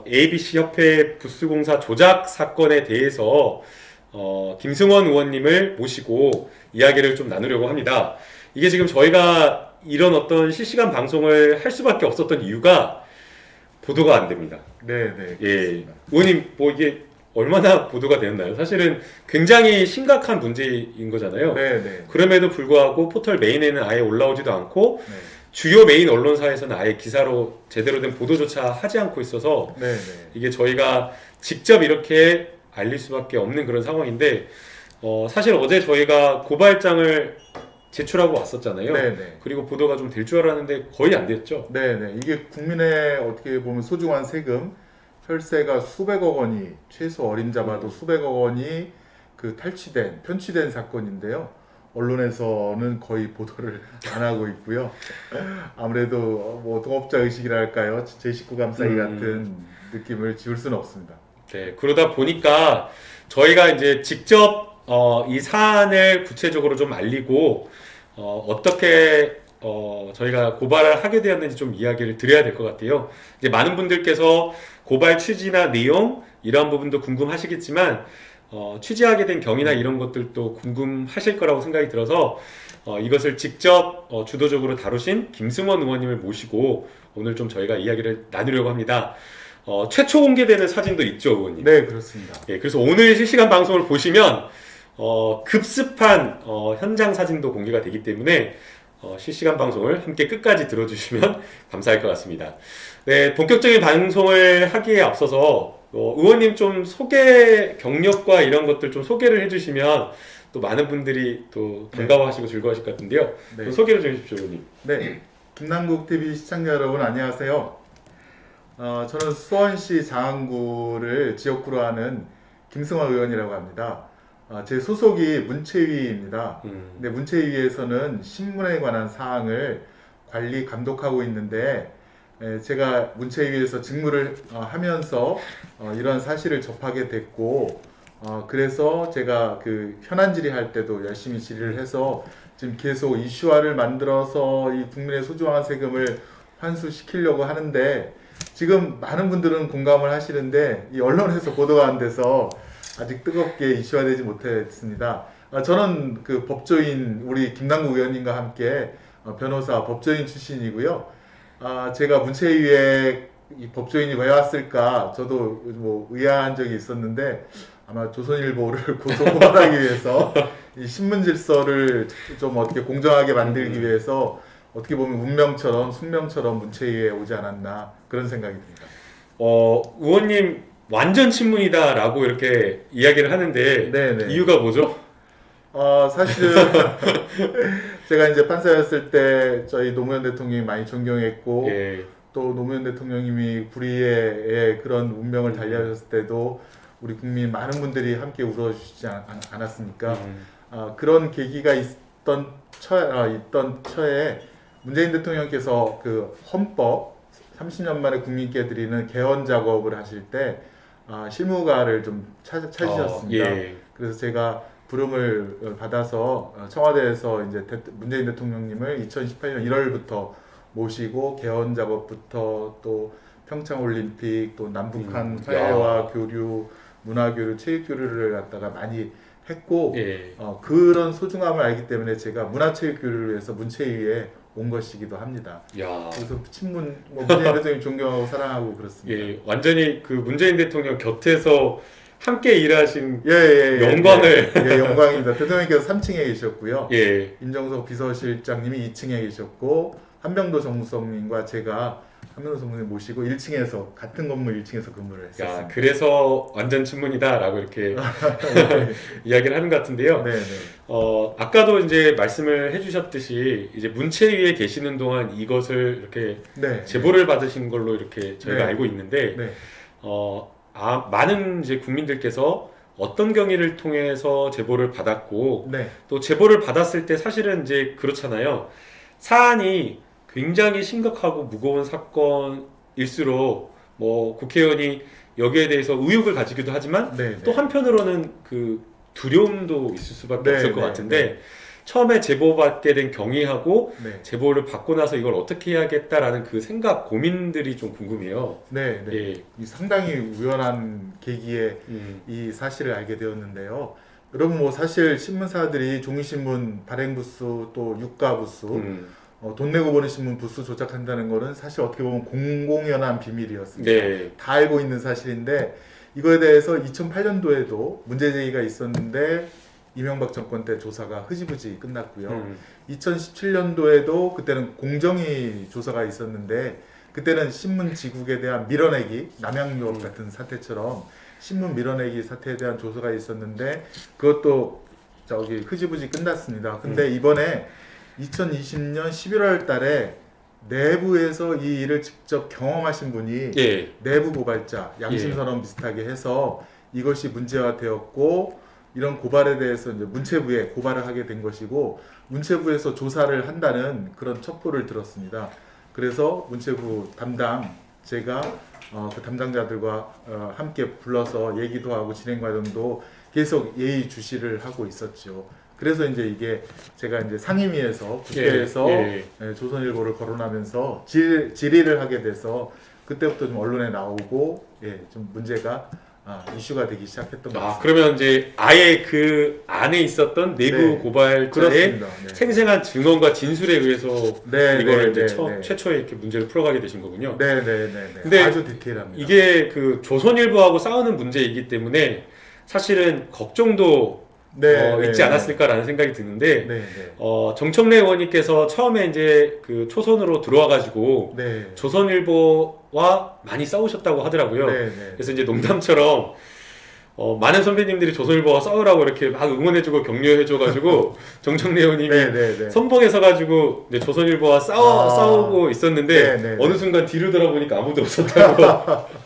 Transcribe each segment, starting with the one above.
ABC 협회 부스공사 조작 사건에 대해서 김승원 의원님을 모시고 이야기를 좀 나누려고 합니다. 이게 지금 저희가 이런 어떤 실시간 방송을 할 수밖에 없었던 이유가 보도가 안 됩니다. 네. 예, 의원님 뭐 이게 얼마나 보도가 되었나요? 사실은 굉장히 심각한 문제인 거잖아요. 네. 그럼에도 불구하고 포털 메인에는 아예 올라오지도 않고 네. 주요 메인 언론사에서는 아예 기사로 제대로 된 보도조차 하지 않고 있어서 네. 이게 저희가 직접 이렇게 알릴 수밖에 없는 그런 상황인데 사실 어제 저희가 고발장을 제출하고 왔었잖아요. 네. 그리고 보도가 좀 될 줄 알았는데 거의 안 됐죠. 네. 이게 국민의 어떻게 보면 소중한 세금, 혈세가 수백억 원이, 최소 어림잡아도 수백억 원이 그 편취된 사건인데요. 언론에서는 거의 보도를 안 하고 있고요. 아무래도 뭐 동업자 의식이랄까요, 제 식구 감싸기 같은 느낌을 지울 수는 없습니다. 네, 그러다 보니까 저희가 이제 직접 이 사안을 구체적으로 좀 알리고 어떻게 저희가 고발을 하게 되었는지 좀 이야기를 드려야 될 것 같아요. 이제 많은 분들께서 고발 취지나 내용 이러한 부분도 궁금하시겠지만 취재하게 된 경위나 이런 것들도 궁금하실 거라고 생각이 들어서 이것을 직접 주도적으로 다루신 김승원 의원님을 모시고 오늘 좀 저희가 이야기를 나누려고 합니다. 최초 공개되는 사진도 있죠, 의원님? 네, 그렇습니다. 예, 그래서 오늘 실시간 방송을 보시면 급습한 현장 사진도 공개가 되기 때문에 실시간 방송을 함께 끝까지 들어주시면 감사할 것 같습니다. 네, 본격적인 방송을 하기에 앞서서 의원님 좀 소개 경력과 이런 것들 좀 소개를 해주시면 또 많은 분들이 또 반가워하시고 즐거워하실 것 같은데요. 네. 또 소개를 좀 해주십시오, 의원님. 네, 김남국 TV 시청자 여러분 안녕하세요. 저는 수원시 장안구를 지역구로 하는 김승화 의원이라고 합니다. 제 소속이 문체위입니다. 근데 문체위에서는 신문에 관한 사항을 관리 감독하고 있는데 제가 문체위에서 직무를 하면서 이런 사실을 접하게 됐고 그래서 제가 그 현안 질의할 때도 열심히 질의를 해서 지금 계속 이슈화를 만들어서 이 국민의 소중한 세금을 환수시키려고 하는데 지금 많은 분들은 공감을 하시는데 이 언론에서 보도가 안 돼서 아직 뜨겁게 이슈화되지 못했습니다. 저는 그 법조인 우리 김남국 의원님과 함께 변호사 법조인 출신이고요. 제가 문체위에 이 법조인이 왜 왔을까 저도 뭐 의아한 적이 있었는데 아마 조선일보를 고소고발하기 위해서 이 신문 질서를 좀 어떻게 공정하게 만들기 위해서 어떻게 보면 운명처럼 숙명처럼 문체위에 오지 않았나 그런 생각이 듭니다. 의원님 완전 친문이다라고 이렇게 이야기를 하는데 네네. 이유가 뭐죠? 사실은 제가 이제 판사였을 때 저희 노무현 대통령이 많이 존경했고 예. 또 노무현 대통령님이 불의의 그런 운명을 달리하셨을 때도 우리 국민 많은 분들이 함께 울어주시지 않았습니까? 그런 계기가 있던 처에 문재인 대통령께서 그 헌법 30년 만에 국민께 드리는 개헌 작업을 하실 때 실무가를 좀 찾으셨습니다. 예. 그래서 제가 부름을 받아서 청와대에서 이제 문재인 대통령님을 2018년 1월부터 모시고 개헌 작업부터 또 평창 올림픽 또 남북한 화해와 교류, 문화 교류, 체육 교류를 갖다가 많이 했고 예. 그런 소중함을 알기 때문에 제가 문화체육 교류를 위해서 문체위에 온 것이기도 합니다. 야. 그래서 친문 문재인 대통령 존경하고 사랑하고 그렇습니다. 예, 완전히 그 문재인 대통령 곁에서 함께 일하신 예, 영광을 영광입니다. 대통령께서 3층에 계셨고요. 예. 임정석 비서실장님이 2층에 계셨고 한병도 정무성님과 제가 한병도 정무님 모시고 1층에서 같은 건물 1층에서 근무를 했었습니다. 야, 그래서 완전 친문이다라고 이렇게 이야기를 하는 것 같은데요. 네. 아까도 이제 말씀을 해주셨듯이 이제 문체위에 계시는 동안 이것을 이렇게 네. 제보를 받으신 걸로 이렇게 저희가 네. 알고 있는데 네. 많은 이제 국민들께서 어떤 경위를 통해서 제보를 받았고 네. 또 제보를 받았을 때 사실은 이제 그렇잖아요. 사안이 굉장히 심각하고 무거운 사건일수록 뭐 국회의원이 여기에 대해서 의혹을 가지기도 하지만 네. 또 한편으로는 그 두려움도 있을 수밖에 네, 없을 것 네, 같은데 처음에 제보받게 된 경위하고 네. 제보를 받고 나서 이걸 어떻게 해야겠다라는 그 생각, 고민들이 좀 궁금해요. 네, 네. 예. 이 상당히 우연한 계기에 이 사실을 알게 되었는데요. 여러분 뭐 사실 신문사들이 종이신문 발행 부수 또 유가 부수 돈 내고 보는 신문 부수 조작한다는 거는 사실 어떻게 보면 공공연한 비밀이었습니다. 네. 다 알고 있는 사실인데 이거에 대해서 2008년도에도 문제 제기가 있었는데 이명박 정권 때 조사가 흐지부지 끝났고요. 2017년도에도 그때는 공정위 조사가 있었는데 그때는 신문 지국에 대한 밀어내기, 남양유업 같은 사태처럼 신문 밀어내기 사태에 대한 조사가 있었는데 그것도 저기 흐지부지 끝났습니다. 근데 이번에 2020년 11월 달에 내부에서 이 일을 직접 경험하신 분이 예. 내부 고발자, 양심선언 비슷하게 해서 이것이 문제화되었고 이런 고발에 대해서 이제 문체부에 고발을 하게 된 것이고 문체부에서 조사를 한다는 그런 첩보를 들었습니다. 그래서 문체부 담당 제가 그 담당자들과 함께 불러서 얘기도 하고 진행 과정도 계속 예의주시를 하고 있었죠. 그래서 이제 이게 제가 이제 상임위에서 국회에서 조선일보를 거론하면서 질의를 하게 돼서 그때부터 좀 언론에 나오고 좀 문제가 이슈가 되기 시작했던 것 같습니다. 그러면 이제 아예 그 안에 있었던 내부 네. 고발자의 그렇습니다. 네. 생생한 증언과 진술에 의해서 네, 이거를 네, 이제 네. 최초에 이렇게 문제를 풀어가게 되신 거군요. 네네네. 근데 아주 디테일합니다. 이게 그 조선일보하고 싸우는 문제이기 때문에 사실은 걱정도 있지 않았을까라는 생각이 드는데 네. 정청래 의원님께서 처음에 이제 그 초선으로 들어와가지고 네. 조선일보와 많이 싸우셨다고 하더라고요. 네. 그래서 이제 농담처럼 많은 선배님들이 조선일보와 싸우라고 이렇게 막 응원해주고 격려해줘가지고 정청래 의원님이 네. 선봉에 서가지고 이제 조선일보와 싸우고 있었는데 네. 어느 순간 뒤로 돌아보니까 아무도 없었다고.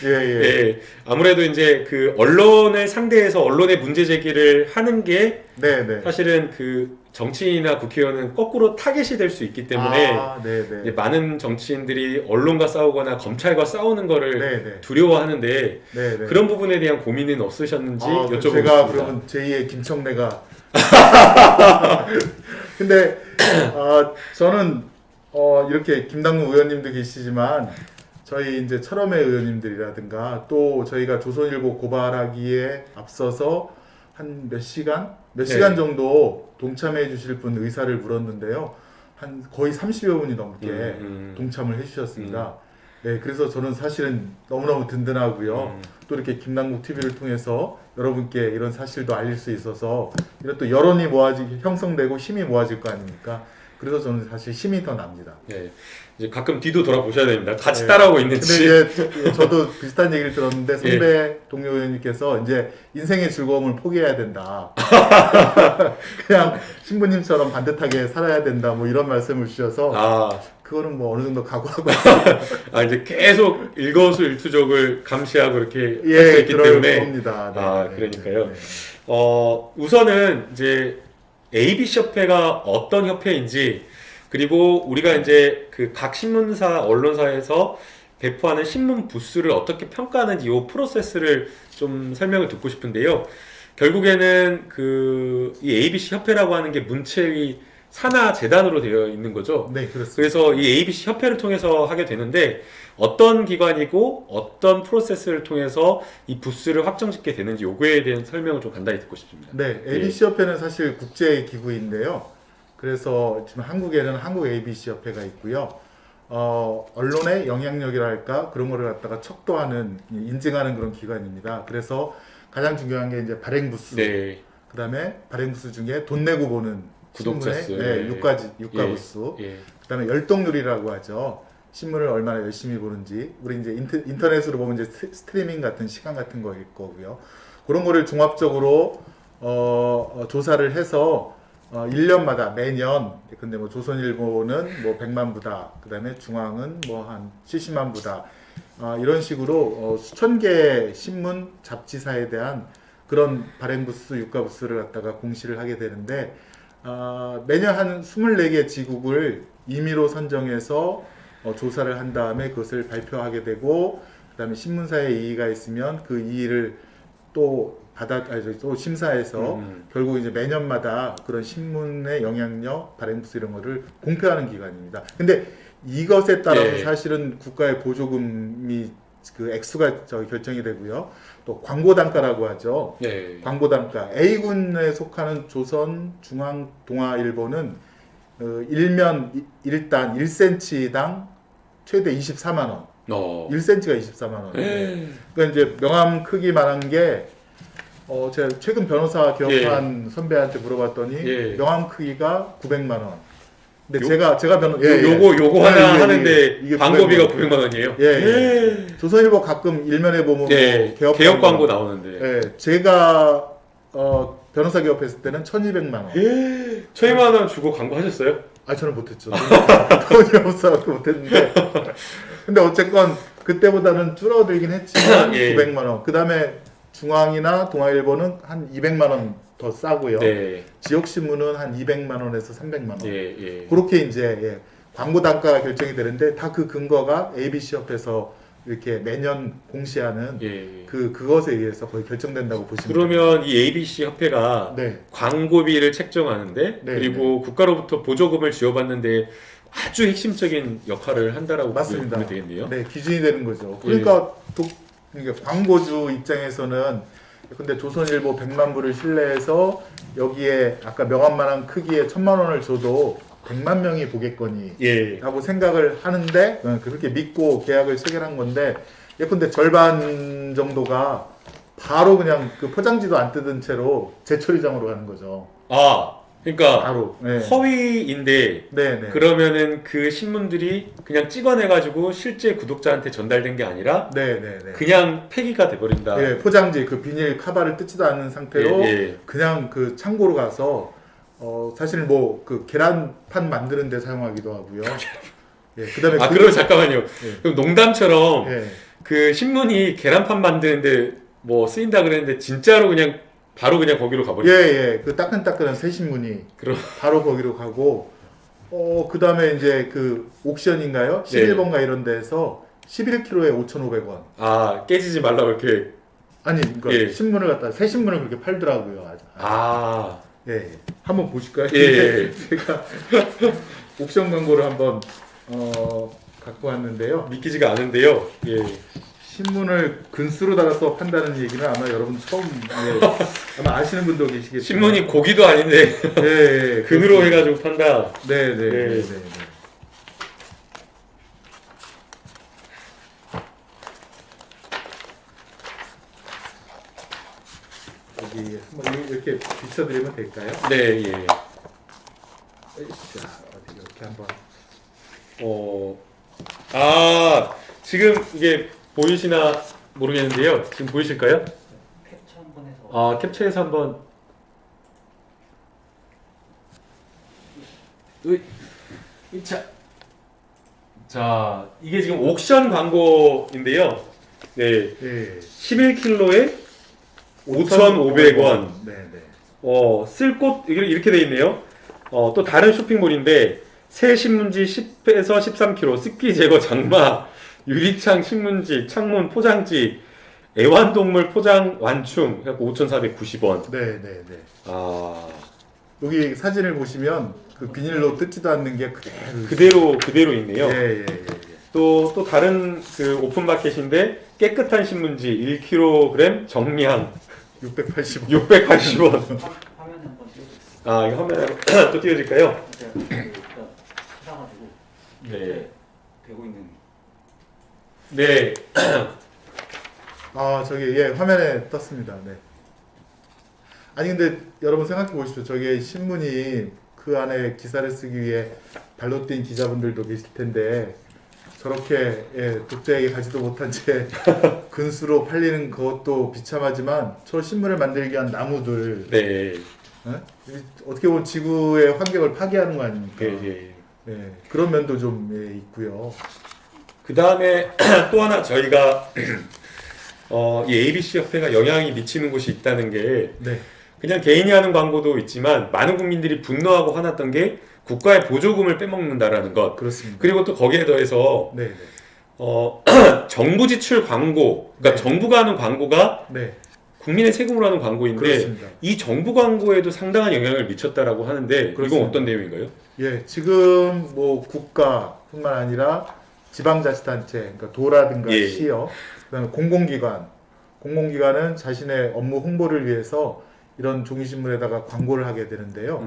예. 아무래도 이제 그 언론을 상대해서 언론의 문제 제기를 하는 게 네. 사실은 그 정치인이나 국회의원은 거꾸로 타겟이 될 수 있기 때문에 이제 많은 정치인들이 언론과 싸우거나 검찰과 싸우는 거를 두려워하는데 그런 부분에 대한 고민은 없으셨는지 여쭤보고 제가 싶습니다. 그러면 제2의 김청래가 근데 저는 이렇게 김당무 의원님도 계시지만 저희 이제 철험의 의원님들이라든가 또 저희가 조선일보 고발하기에 앞서서 한 몇 시간 정도 동참해 주실 분 의사를 물었는데요. 한 거의 30여 분이 넘게 동참을 해 주셨습니다. 네, 그래서 저는 사실은 너무너무 든든하고요. 또 이렇게 김남국 TV를 통해서 여러분께 이런 사실도 알릴 수 있어서 이런 또 여론이 형성되고 힘이 모아질 거 아닙니까? 그래서 저는 사실 힘이 더 납니다. 네, 이제 가끔 뒤도 돌아보셔야 됩니다. 같이 따라오고 있는지. 근데 저도 비슷한 얘기를 들었는데 선배 동료 의원님께서 이제 인생의 즐거움을 포기해야 된다. 그냥 신부님처럼 반듯하게 살아야 된다. 뭐 이런 말씀을 주셔서 그거는 뭐 어느 정도 각오하고 이제 계속 일거수일투족을 감시하고 이렇게 할 수 있기 때문에 겁니다. 그러니까요. 우선은 이제 ABC 협회가 어떤 협회인지 그리고 우리가 이제 그 각 신문사 언론사에서 배포하는 신문 부수를 어떻게 평가하는지 이 프로세스를 좀 설명을 듣고 싶은데요. 결국에는 이 ABC 협회라고 하는 게 문체위 산하 재단으로 되어 있는 거죠. 네, 그렇습니다. 그래서 이 ABC 협회를 통해서 하게 되는데 어떤 기관이고 어떤 프로세스를 통해서 이 부스를 확정짓게 되는지 요거에 대한 설명을 좀 간단히 듣고 싶습니다. 네, ABC 협회는 사실 국제 기구인데요. 그래서 지금 한국에는 한국 ABC 협회가 있고요. 언론의 영향력이랄까 그런 거를 갖다가 척도하는 인증하는 그런 기관입니다. 그래서 가장 중요한 게 이제 발행 부수, 그다음에 발행 부수 중에 돈 내고 보는 구독자 수, 유가 부수, 그다음에 열독률이라고 하죠. 신문을 얼마나 열심히 보는지, 우리 이제 인터넷으로 보면 이제 스트리밍 같은 시간 같은 거일 거고요. 그런 거를 종합적으로 조사를 해서 1년마다 매년, 근데 뭐 조선일보는 뭐 100만 부다, 그다음에 중앙은 뭐 한 70만 부다, 이런 식으로 수천 개 신문 잡지사에 대한 그런 발행 부수, 유가 부수를 갖다가 공시를 하게 되는데 매년 한 24개 지국을 임의로 선정해서 조사를 한 다음에 그것을 발표하게 되고 그다음에 신문사에 이의가 있으면 그 이의를 또 심사해서 결국 이제 매년마다 그런 신문의 영향력, 발행부수 이런 거를 공표하는 기관입니다. 근데 이것에 따라서 예. 사실은 국가의 보조금이 그 액수가 결정이 되고요. 또 광고 단가라고 하죠. 네. 광고 단가 A군에 속하는 조선, 중앙, 동아일보는 일면 1단 1cm당 최대 24만 원. 1cm가 24만 원. 그러니까 이제 명함 크기만한 게 제가 최근 변호사 개업한 선배한테 물어봤더니 예. 명함 크기가 900만 원. 근데 요- 제가 요거 하나 예, 하는데 이게 광고비가 900만 900만 원이에요. 예. 조선일보 가끔 일면에 보면 네. 뭐 개업 광고 나오는데. 예. 제가 변호사 개업했을 때는 1,200만 원. 1,200만 원 주고 광고 하셨어요? 저는 못했죠. 돈이 없어서 못했는데. 근데 어쨌건 그때보다는 줄어들긴 했지만 예. 900만 원. 그 다음에 중앙이나 동아일보는 한 200만 원 더 싸고요. 네. 지역신문은 한 200만 원에서 300만 원. 예. 그렇게 이제 광고 단가가 결정이 되는데 다 그 근거가 ABC 협회에서 이렇게 매년 공시하는 예. 그것에 의해서 거의 결정된다고 보시면 그러면 이 ABC 협회가 네. 광고비를 책정하는데 네, 그리고 국가로부터 보조금을 지원받는데 아주 핵심적인 역할을 한다라고 맞습니다. 보면 되겠네요. 네, 기준이 되는 거죠. 그러니까 그러니까 광고주 입장에서는 근데 조선일보 100만 부를 신뢰해서 여기에 아까 명함만한 크기의 1,000만 원을 줘도 100만 명이 보겠거니 예. 라고 생각을 하는데 그렇게 믿고 계약을 체결한 건데 예컨대 절반 정도가 바로 그냥 그 포장지도 안 뜯은 채로 재처리장으로 가는 거죠. 그러니까 바로. 네. 허위인데 네. 그러면은 그 신문들이 그냥 찍어내가지고 실제 구독자한테 전달된 게 아니라 네. 그냥 폐기가 돼버린다. 예, 포장지 그 비닐 카바를 뜯지도 않은 상태로 예. 그냥 그 창고로 가서 사실 뭐 그 계란판 만드는 데 사용하기도 하고요. 예, 그다음에 그럼 잠깐만요. 그럼 농담처럼 예. 그 신문이 계란판 만드는데 뭐 쓰인다 그랬는데 진짜로 그냥 바로 그냥 거기로 가버리죠. 예. 그 따끈따끈한 새 신문이 그럼 바로 거기로 가고 그다음에 이제 그 옥션인가요? 11번가 이런 데서 11kg에 5,500원. 깨지지 말라고 이렇게. 아니, 그러니까 예. 신문을 갖다 새 신문을 그렇게 팔더라고요. 예. 한번 보실까요? 예. 제가 옥션 광고를 한번 갖고 왔는데요. 믿기지가 않은데요. 예. 신문을 근수로 달아서 판다는 얘기는 아마 여러분 처음 아마 아시는 분도 계시겠지만 신문이 고기도 아닌데 예, 근으로 해가지고 판다. 네. 여기 한번 이렇게 비춰드리면 될까요? 네, 예. 자, 어디 이렇게 한번 지금 이게 보이시나 모르겠는데요. 지금 보이실까요? 캡처 한번 해서. 캡처해서 한번. 자, 이게 지금 옥션 광고인데요. 네. 예. 11kg에 5,500원. 네. 쓸 곳 이렇게 돼 있네요. 또 다른 쇼핑몰인데 새 신문지 10에서 13kg, 습기 제거 장마, 유리창 신문지, 창문 포장지, 애완동물 포장 완충 해갖고 5,490원. 네. 여기 사진을 보시면 그 비닐로 뜯지도 않는 게 그대로 있네요. 예. 또 다른 그 오픈마켓인데 깨끗한 신문지 1kg 정량 680원. 680원. 화면에 한번 띄워주세요. 이거 화면에 또 띄워질까요? 제가 일단 찾아가지고 네. 되고 있는. 네. 저기 화면에 떴습니다. 네. 아니 근데 여러분 생각해 보십시오. 저게 신문이 그 안에 기사를 쓰기 위해 발로 뛴 기자분들도 계실 텐데 저렇게 독자에게 가지도 못한 채 근수로 팔리는 것도 비참하지만 저 신문을 만들기 위한 나무들 네. 어떻게 보면 지구의 환경을 파괴하는 거 아닙니까? 예. 그런 면도 좀 있고요. 그 다음에 또 하나 저희가 이 ABC 협회가 영향이 미치는 곳이 있다는 게 네. 그냥 개인이 하는 광고도 있지만 많은 국민들이 분노하고 화났던 게 국가의 보조금을 빼먹는다라는 것. 그렇습니다. 그리고 또 거기에 더해서 네. 정부 지출 광고, 그러니까 네. 정부가 하는 광고가 네. 국민의 세금으로 하는 광고인데 그렇습니다. 이 정부 광고에도 상당한 영향을 미쳤다라고 하는데 그렇습니다. 이건 어떤 내용인가요? 예, 지금 뭐 국가뿐만 아니라 지방자치단체, 그러니까 도라든가 예. 시요, 그다음에 공공기관은 자신의 업무 홍보를 위해서 이런 종이신문에다가 광고를 하게 되는데요.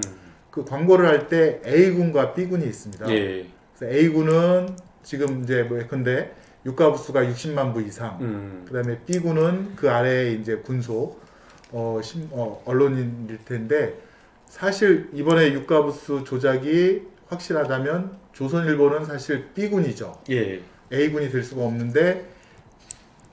그 광고를 할 때 A군과 B군이 있습니다. 예. 그래서 A군은 지금 이제 뭐 예컨대 유가부수가 60만 부 이상, 그다음에 B군은 그 아래에 이제 군소 언론인일 텐데 사실 이번에 유가부수 조작이 확실하다면 조선일보는 사실 B군이죠. 예. A군이 될 수가 없는데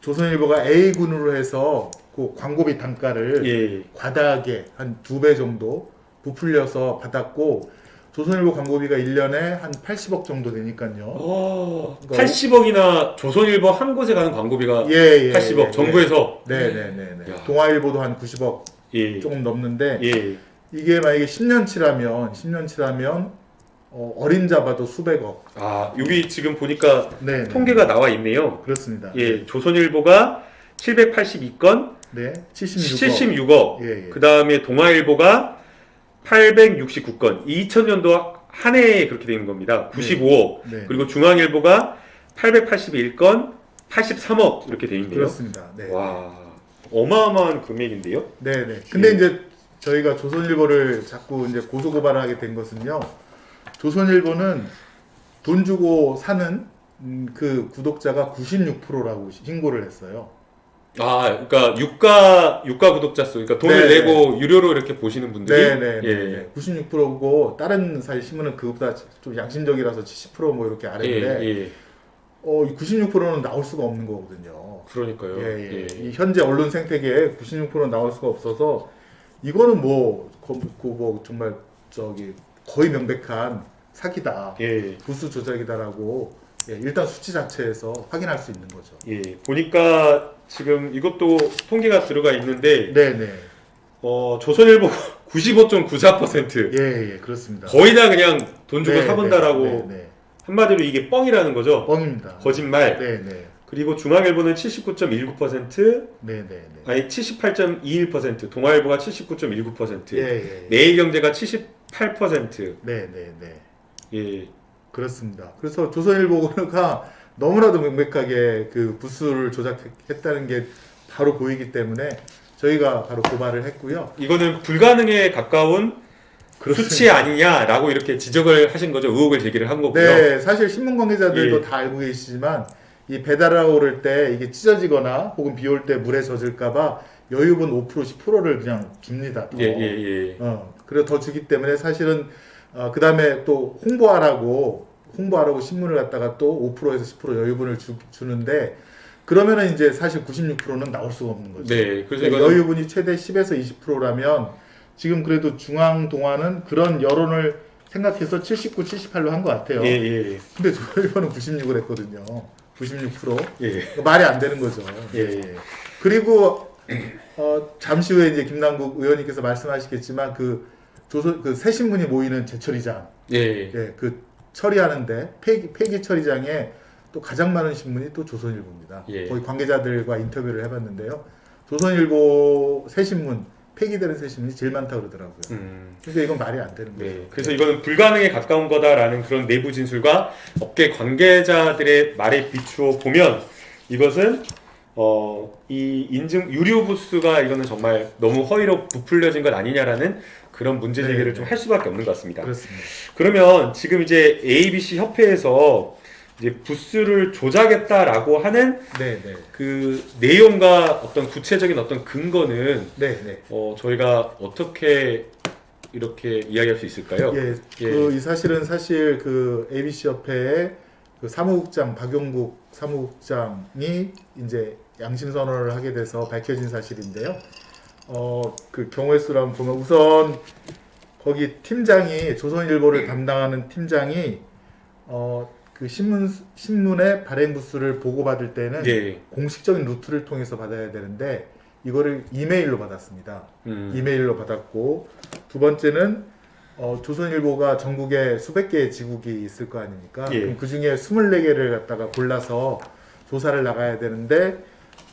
조선일보가 A군으로 해서 그 광고비 단가를 예. 과다하게 한 2배 정도 부풀려서 받았고 조선일보 광고비가 1년에 한 80억 정도 되니까요. 80억이나 조선일보 한 곳에 가는 광고비가 예, 80억 정부에서 네네네. 야. 동아일보도 한 90억 예. 조금 넘는데 예. 이게 만약에 10년치라면 어린 잡아도 수백억. 아, 여기 지금 보니까 네. 통계가 나와 있네요. 그렇습니다. 예. 조선일보가 782건 네. 76억. 76억. 예, 예. 그다음에 동아일보가 869건. 2000년도 한 해에 그렇게 되는 겁니다. 95억. 네. 그리고 중앙일보가 881건 83억 이렇게 돼 있네요. 그렇습니다. 네. 와. 어마어마한 금액인데요. 네네. 근데 예. 이제 저희가 조선일보를 자꾸 이제 고소고발을 하게 된 것은요. 조선일보는 돈 주고 사는 그 구독자가 96%라고 신고를 했어요. 아, 그러니까 유가 구독자 수, 그러니까 돈을 네. 내고 유료로 이렇게 보시는 분들이 네네. 예. 96%고 다른 사실 신문은 그것보다 좀 양심적이라서 70%뭐 이렇게 아래인데 예. 96%는 나올 수가 없는 거거든요. 그러니까요. 예. 이 현재 언론 생태계에 96%는 나올 수가 없어서 이거는 뭐 정말 거의 명백한 사기다, 예. 부수 조작이다라고 일단 수치 자체에서 확인할 수 있는 거죠. 예. 보니까 지금 이것도 통계가 들어가 있는데 네네. 조선일보 95.94% 예, 그렇습니다. 거의 다 그냥 돈 주고 네, 사본다라고 네. 한마디로 이게 뻥이라는 거죠. 뻥입니다. 거짓말. 네네. 그리고 중앙일보는 79.19%, 네네네. 아니 78.21%, 동아일보가 79.19%, 예. 내일경제가 78%. 네네네. 예. 그렇습니다. 그래서 조선일보가 너무나도 명백하게 그 부수를 조작했다는 게 바로 보이기 때문에 저희가 바로 고발을 했고요. 이거는 불가능에 가까운 그렇습니다. 수치 아니냐라고 이렇게 지적을 하신 거죠. 의혹을 제기를 한 거고요. 네, 사실 신문 관계자들도 예. 다 알고 계시지만 이 배달하고 오를 때 이게 찢어지거나 혹은 비 올 때 물에 젖을까봐 여유분 5% 10%를 그냥 줍니다. 더. 예. 그래서 더 주기 때문에 사실은 그 다음에 또 홍보하라고 신문을 갖다가 또 5%에서 10% 여유분을 주는데 그러면은 이제 사실 96%는 나올 수가 없는 거죠. 네, 그래서 그러니까 이거는 여유분이 최대 10에서 20%라면 지금 그래도 중앙동아는 그런 여론을 생각해서 79, 78로 한 것 같아요. 예. 근데 조선일보는 96을 했거든요. 96%. 예. 말이 안 되는 거죠. 예. 그리고 잠시 후에 이제 김남국 의원님께서 말씀하시겠지만 그 새 신문이 모이는 제처리장, 예. 그 처리하는데 폐기 처리장에 또 가장 많은 신문이 또 조선일보입니다. 예. 거기 관계자들과 인터뷰를 해봤는데요. 조선일보 새 신문 폐기되는 새 신문이 제일 많다고 그러더라고요. 그러니까 이건 말이 안 되는 거예요. 네, 그래서 이거는 불가능에 가까운 거다라는 그런 내부 진술과 업계 관계자들의 말에 비추어 보면 이것은 이 인증 유료 부수가 이거는 정말 너무 허위로 부풀려진 것 아니냐라는 그런 문제 제기를 좀 할 수밖에 없는 것 같습니다. 그렇습니다. 그러면 지금 이제 ABC 협회에서 이제 부수를 조작했다라고 하는 네네. 그 내용과 어떤 구체적인 어떤 근거는 네네. 저희가 어떻게 이렇게 이야기할 수 있을까요? 예, 예. 이 사실 그 ABC 협회의 그 사무국장 박용국 사무국장이 이제 양심 선언을 하게 돼서 밝혀진 사실인데요. 그 경우의 수를 한번 보면 우선 거기 팀장이 조선일보를 담당하는 팀장이 그 신문의 발행 부수를 보고받을 때는 예. 공식적인 루트를 통해서 받아야 되는데 이거를 이메일로 받았습니다. 이메일로 받았고 두 번째는 조선일보가 전국에 수백 개의 지국이 있을 거 아닙니까? 예. 그럼 그 중에 24개를 갖다가 골라서 조사를 나가야 되는데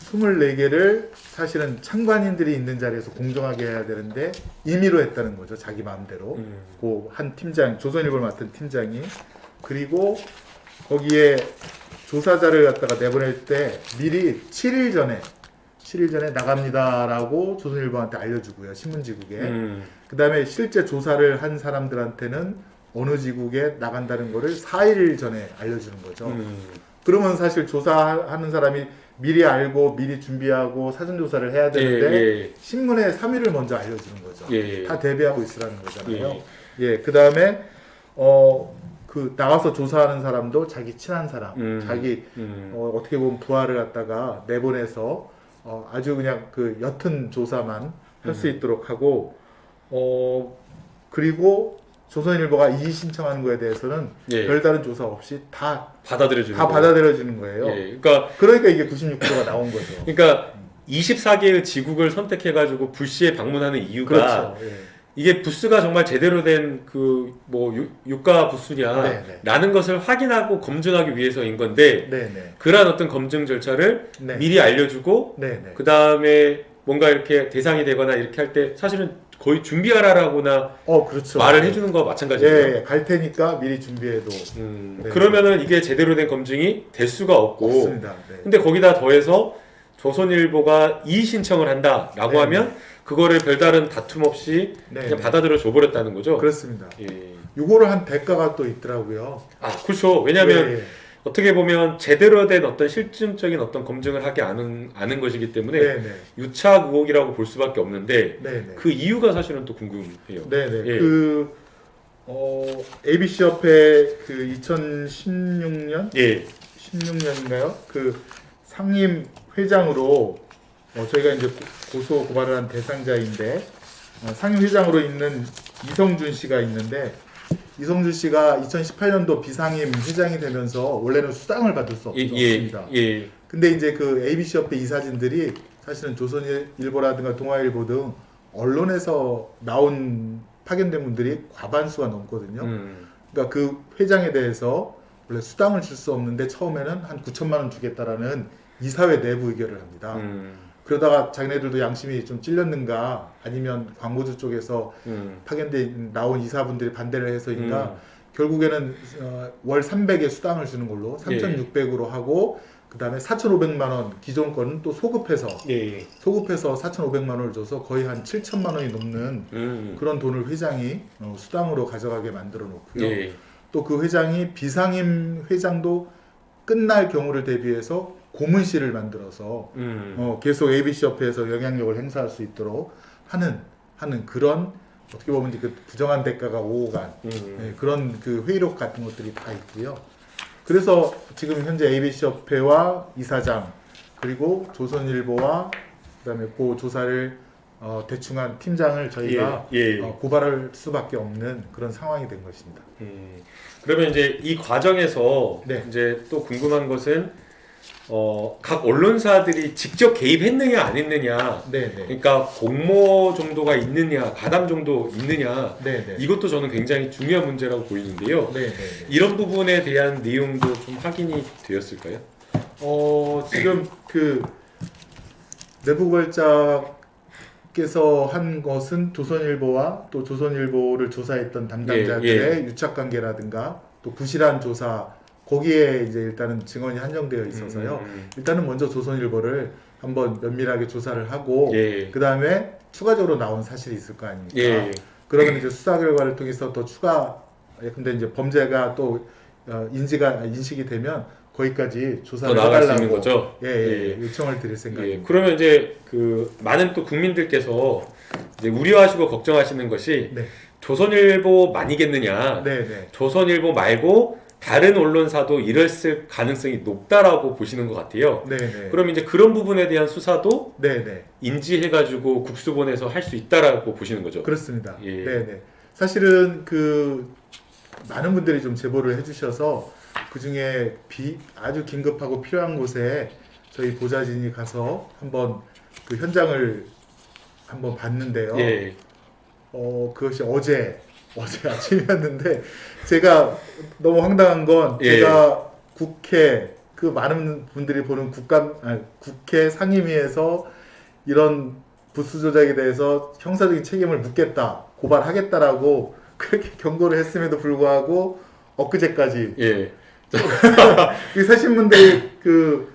24개를 사실은 참관인들이 있는 자리에서 공정하게 해야 되는데 임의로 했다는 거죠. 자기 마음대로. 그 한 팀장, 조선일보를 맡은 팀장이. 그리고 거기에 조사자를 갖다가 내보낼 때 미리 7일 전에 나갑니다라고 조선일보한테 알려주고요. 신문지국에. 그 다음에 실제 조사를 한 사람들한테는 어느 지국에 나간다는 거를 4일 전에 알려주는 거죠. 그러면 사실 조사하는 사람이 미리 알고 미리 준비하고 사전조사를 해야 되는데 신문에 3일을 먼저 알려주는 거죠. 다 대비하고 있으라는 거잖아요. 그 다음에 그 나가서 조사하는 사람도 자기 친한 사람, 자기 어떻게 보면 부하를 갖다가 내보내서 아주 그냥 그 옅은 조사만 할 수 있도록 하고 그리고 조선일보가 이의 신청하는 거에 대해서는 별다른 조사 없이 다 받아들여지는 거예요. 그러니까 이게 96%가 나온 거죠. 그러니까 24개의 지국을 선택해가지고 불시에 방문하는 이유가 그렇죠. 이게 부스가 정말 제대로 된 그 뭐 유가 부스냐라는 것을 확인하고 검증하기 위해서인 건데 그러한 어떤 검증 절차를 미리 알려주고 그 다음에 뭔가 이렇게 대상이 되거나 이렇게 할 때 사실은 거의 준비하라라고나 그렇죠. 말을 해주는 거와 마찬가지예요. 갈 테니까 미리 준비해도. 그러면은 이게 제대로 된 검증이 될 수가 없고. 없습니다. 근데 거기다 더해서 조선일보가 이의 신청을 한다라고 하면 그거를 별다른 다툼 없이 그냥 받아들여 줘버렸다는 거죠. 그렇습니다. 요거를 한 대가가 또 있더라고요. 그렇죠. 왜냐하면 어떻게 보면 제대로 된 어떤 실증적인 어떤 검증을 하지 않은 것이기 때문에 유착 의혹이라고 볼 수밖에 없는데 그 이유가 사실은 또 궁금해요. 그 ABC 협회 그 2016년 16년인가요? 그 상임 회장으로 저희가 이제 고소 고발을 한 대상자인데 상임 회장으로 있는 이성준 씨가 있는데 이성준 씨가 2018년도 비상임 회장이 되면서 원래는 수당을 받을 수 없습니다. 근데 이제 그 ABC 협회 이사진들이 사실은 조선일보라든가 동아일보 등 언론에서 나온 파견된 분들이 과반수가 넘거든요. 그러니까 그 회장에 대해서 원래 수당을 줄 수 없는데 처음에는 한 9천만 원 주겠다라는 이사회 내부 의결을 합니다. 그러다가 자기네들도 양심이 좀 찔렸는가 아니면 광고주 쪽에서 파견돼 나온 이사분들이 반대를 해서인가 결국에는 월 300의 수당을 주는 걸로 3,600으로 하고 그 다음에 4,500만 원 기존 거는 또 소급해서 4,500만 원을 줘서 거의 한 7천만 원이 넘는 그런 돈을 회장이 수당으로 가져가게 만들어 놓고요. 또 그 회장이 비상임 회장도 끝날 경우를 대비해서 고문실을 만들어서 계속 ABC 협회에서 영향력을 행사할 수 있도록 하는 그런 어떻게 보면 이제 그 부정한 대가가 오고 간 그런 그 회의록 같은 것들이 다 있고요. 그래서 지금 현재 ABC 협회와 이사장 그리고 조선일보와 그다음에 그 조사를 대충한 팀장을 저희가 고발할 수밖에 없는 그런 상황이 된 것입니다. 그러면 이제 이 과정에서 이제 또 궁금한 것은 각 언론사들이 직접 개입했느냐 안 했느냐, 그러니까 공모 정도가 있느냐, 가담 정도 있느냐, 이것도 저는 굉장히 중요한 문제라고 보이는데요. 이런 부분에 대한 내용도 좀 확인이 되었을까요? 지금 그 내부발자께서 한 것은 조선일보와 또 조선일보를 조사했던 담당자들의 유착관계라든가 또 부실한 조사 거기에 이제 일단은 증언이 한정되어 있어서요. 일단은 먼저 조선일보를 한번 면밀하게 조사를 하고 그 다음에 추가적으로 나온 사실이 있을 거 아닙니까? 그러면 이제 수사 결과를 통해서 더 추가 근데 이제 범죄가 또 인식이 되면 거기까지 조사를 나아갈 수 있는 해달라고 거죠. 요청을 드릴 생각입니다. 그러면 이제 그 많은 또 국민들께서 이제 우려하시고 걱정하시는 것이 조선일보만이겠느냐, 조선일보 말고 다른 언론사도 이랬을 가능성이 높다라고 보시는 것 같아요. 그럼 이제 그런 부분에 대한 수사도 인지해가지고 국수본에서 할 수 있다라고 보시는 거죠. 그렇습니다. 사실은 그 많은 분들이 좀 제보를 해주셔서 그 중에 아주 긴급하고 필요한 곳에 저희 보좌진이 가서 한번 그 현장을 한번 봤는데요. 그것이 어제 아침이었는데 제가 너무 황당한 건 제가 국회 그 많은 분들이 보는 국회 상임위에서 이런 부수 조작에 대해서 형사적인 책임을 묻겠다, 고발하겠다라고 그렇게 경고를 했음에도 불구하고 엊그제까지 예. 이 새신문들이 그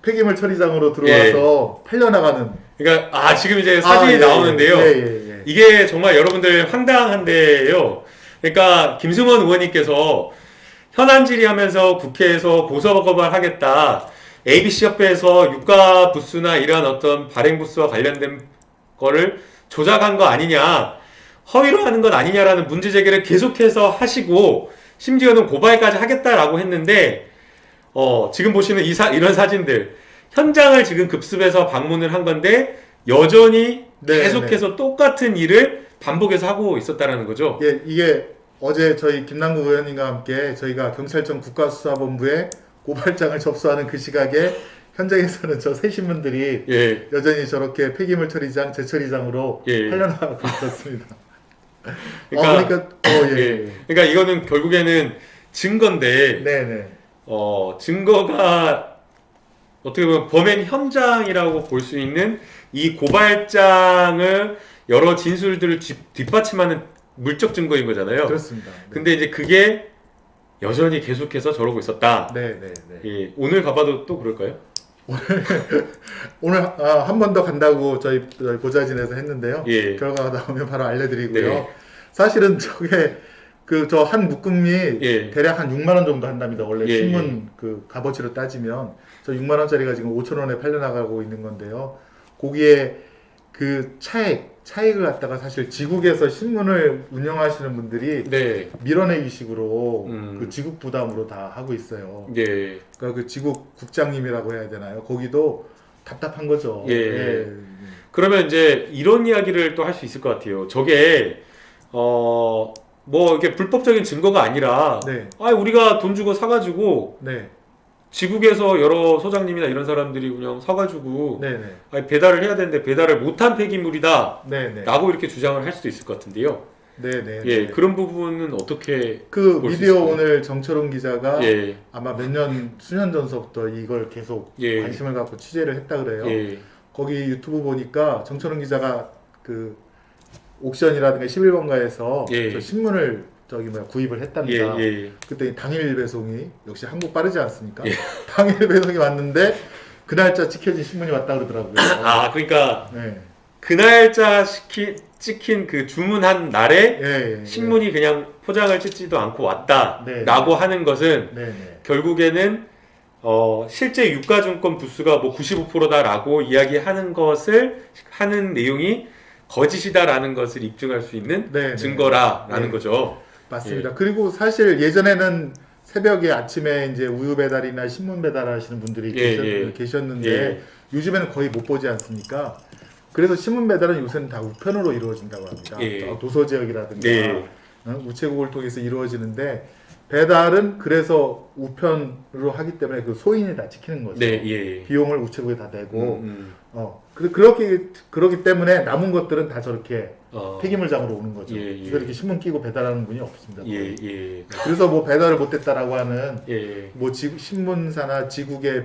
폐기물 처리장으로 들어와서 팔려나가는. 그러니까 지금 이제 사진이 예, 나오는데요. 예. 이게 정말 여러분들 황당한데요. 그러니까 김승원 의원님께서 현안 질의하면서 국회에서 고소고발하겠다. ABC 협회에서 유가 부수나 이러한 어떤 발행 부수와 관련된 거를 조작한 거 아니냐, 허위로 하는 건 아니냐라는 문제 제기를 계속해서 하시고 심지어는 고발까지 하겠다라고 했는데 지금 보시는 이런 사진들 현장을 지금 급습해서 방문을 한 건데 여전히 계속해서 똑같은 일을 반복해서 하고 있었다라는 거죠. 예, 이게 어제 저희 김남국 의원님과 함께 저희가 경찰청 국가수사본부에 고발장을 접수하는 그 시각에 현장에서는 저 새신문들이 예. 여전히 저렇게 폐기물 처리장, 재처리장으로 예. 팔려나가고 있었습니다. 그러니까 예. 그러니까 이거는 결국에는 증거인데 네네. 증거가 어떻게 보면 범행 현장이라고 볼 수 있는 이 고발장을 여러 진술들을 뒷받침하는 물적 증거인 거잖아요. 그렇습니다. 네. 근데 이제 그게 여전히 계속해서 저러고 있었다. 네네네. 예, 오늘 가봐도 또 그럴까요? 오늘 한 번 더 간다고 저희 보좌진에서 했는데요. 예. 결과가 나오면 바로 알려드리고요. 네. 사실은 저게 저 한 묶음이 예. 대략 한 6만 원 정도 한답니다. 원래 예, 신문 그 값어치로 따지면 저 6만 원짜리가 지금 5천 원에 팔려나가고 있는 건데요. 거기에 그 차액을 갖다가 사실 지국에서 신문을 운영하시는 분들이 네. 밀어내기 식으로 그 음. 지국 부담으로 다 하고 있어요. 예. 그러니까 그 지국 국장님이라고 해야 되나요? 거기도 답답한 거죠. 예. 그러면 이제 이런 이야기를 또 할 수 있을 것 같아요. 저게 뭐 이게 불법적인 증거가 아니라 네. 우리가 돈 주고 사가지고 네. 지국에서 여러 소장님이나 이런 사람들이 그냥 사가지고 네네. 배달을 해야 되는데 배달을 못한 폐기물이다 네네. 라고 이렇게 주장을 할 수도 있을 것 같은데요. 네네. 예, 그런 부분은 어떻게 그 볼수 미디어 있을까요? 오늘 정철웅 기자가 예, 아마 수년 전서부터 이걸 계속 예. 관심을 갖고 취재를 했다 그래요. 예, 거기 유튜브 보니까 정철웅 기자가 그 옥션이라든가 11번가에서 예. 저 신문을 구입을 예, 했답니다. 예. 그때 당일 배송이 역시 한국 빠르지 않습니까? 예. 당일 배송이 왔는데 그 날짜 찍혀진 신문이 왔다 그러더라고요. 그러니까 네. 그 날짜 찍힌 그 주문한 날에 예. 신문이 그냥 포장을 찍지도 않고 왔다라고 네. 하는 것은 네. 결국에는 실제 유가증권 부수가 뭐 95%다라고 이야기하는 것을 하는 내용이 거짓이다라는 것을 입증할 수 있는 네. 증거라라는 네. 거죠. 맞습니다. 그리고 사실 예전에는 새벽에 아침에 이제 우유 배달이나 신문 배달하시는 분들이 계셨는데 예. 요즘에는 거의 못 보지 않습니까? 그래서 신문 배달은 요새는 다 우편으로 이루어진다고 합니다. 예. 도서 지역이라든가 네. 우체국을 통해서 이루어지는데 배달은 그래서 우편으로 하기 때문에 그 소인이 다 지키는 거죠. 네, 예. 비용을 우체국에 다 내고 음. 그렇기 때문에 남은 것들은 다 저렇게 폐기물장으로 오는 거죠. 예. 이거 이렇게 신문 끼고 배달하는 분이 없습니다. 거의. 예. 그래서 뭐 배달을 못했다라고 하는 예. 뭐 신문사나 지국의